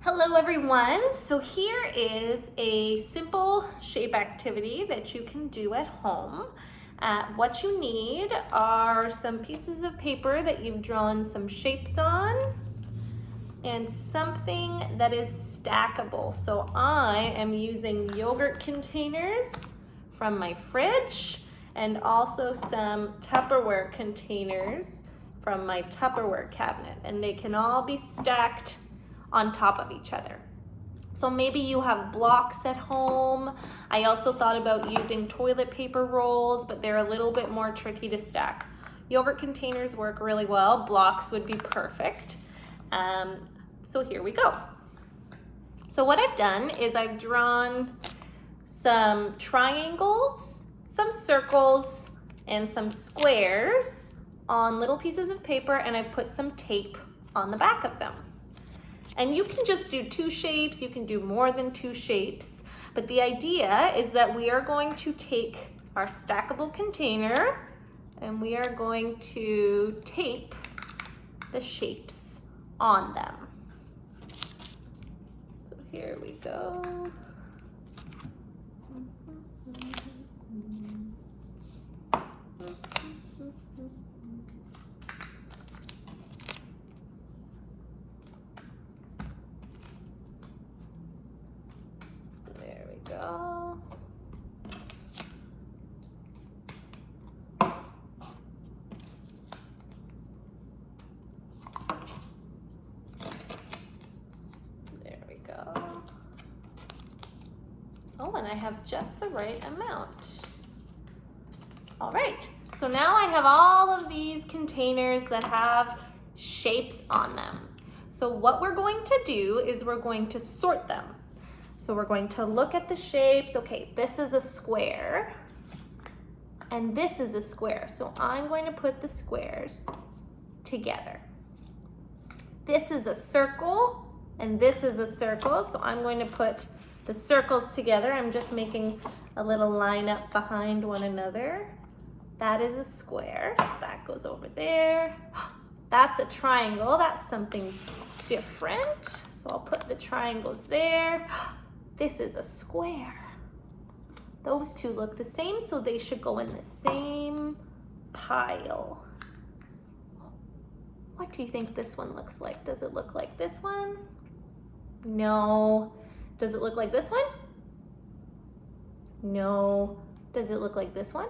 Hello everyone. So here is a simple shape activity that you can do at home. What you need are some pieces of paper that you've drawn some shapes on and something that is stackable. So I am using yogurt containers from my fridge and also some Tupperware containers from my Tupperware cabinet, and they can all be stacked on top of each other. So maybe you have blocks at home. I also thought about using toilet paper rolls, but they're a little bit more tricky to stack. Yogurt containers work really well. Blocks would be perfect. So here we go. So what I've done is I've drawn some triangles, some circles, and some squares on little pieces of paper, and I've put some tape on the back of them. And you can just do two shapes, you can do more than two shapes, but the idea is that we are going to take our stackable container and we are going to tape the shapes on them. So here we go. There we go. There we go. Oh, and I have just the right amount. All right, so now I have all of these containers that have shapes on them. So what we're going to do is we're going to sort them. So we're going to look at the shapes. Okay, this is a square and this is a square. So I'm going to put the squares together. This is a circle and this is a circle. So I'm going to put the circles together. I'm just making a little line up behind one another. That is a square, so that goes over there. That's a triangle, that's something different. So I'll put the triangles there. This is a square. Those two look the same, so they should go in the same pile. What do you think this one looks like? Does it look like this one? No. Does it look like this one? No. Does it look like this one?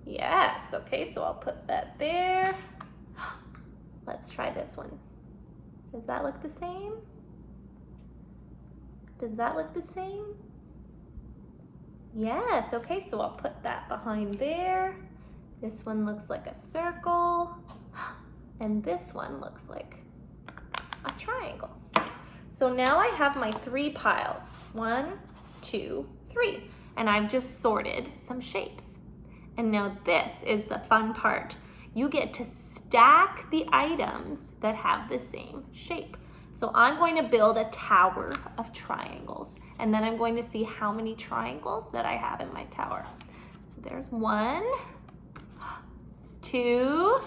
Yes. Okay, so I'll put that there. Let's try this one. Does that look the same? Does that look the same? Yes. Okay, so I'll put that behind there. This one looks like a circle. And this one looks like a triangle. So now I have my three piles. 1, 2, 3. And I've just sorted some shapes. And now this is the fun part. You get to stack the items that have the same shape. So I'm going to build a tower of triangles, and then I'm going to see how many triangles that I have in my tower. So there's 1, 2,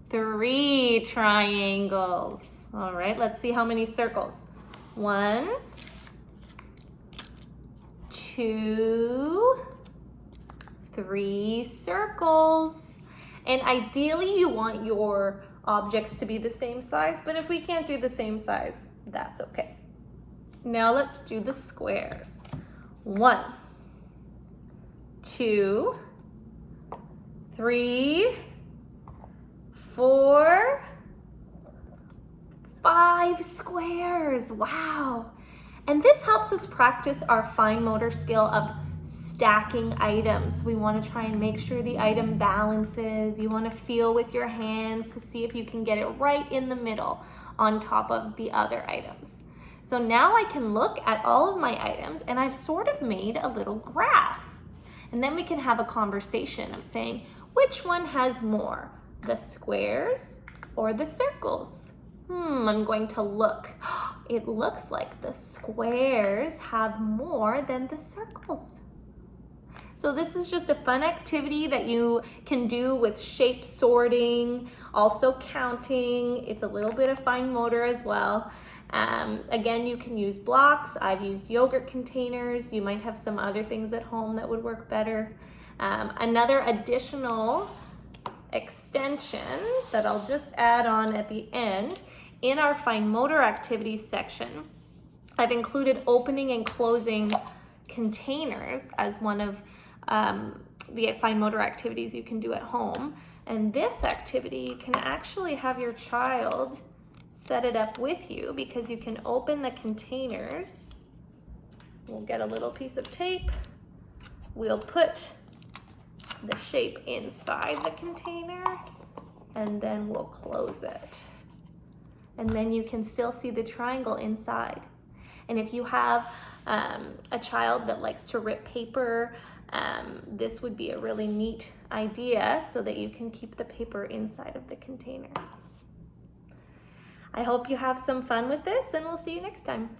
3 triangles. All right, let's see how many circles. 1, 2, 3 circles. And ideally you want your objects to be the same size, but if we can't do the same size, that's okay. Now let's do the squares. 1, 2, 3, 4, 5 squares. Wow. And this helps us practice our fine motor skill of stacking items. We want to try and make sure the item balances. You want to feel with your hands to see if you can get it right in the middle on top of the other items. So now I can look at all of my items and I've sort of made a little graph. And then we can have a conversation of saying, which one has more, the squares or the circles? I'm going to look. It looks like the squares have more than the circles. So this is just a fun activity that you can do with shape sorting, also counting. It's a little bit of fine motor as well. Again, you can use blocks. I've used yogurt containers. You might have some other things at home that would work better. Another additional extension that I'll just add on at the end, in our fine motor activities section, I've included opening and closing containers as one of the fine motor activities you can do at home. And this activity, you can actually have your child set it up with you, because you can open the containers. We'll get a little piece of tape. We'll put the shape inside the container, and then we'll close it. And then you can still see the triangle inside. And if you have a child that likes to rip paper, this would be a really neat idea so that you can keep the paper inside of the container. I hope you have some fun with this, and we'll see you next time.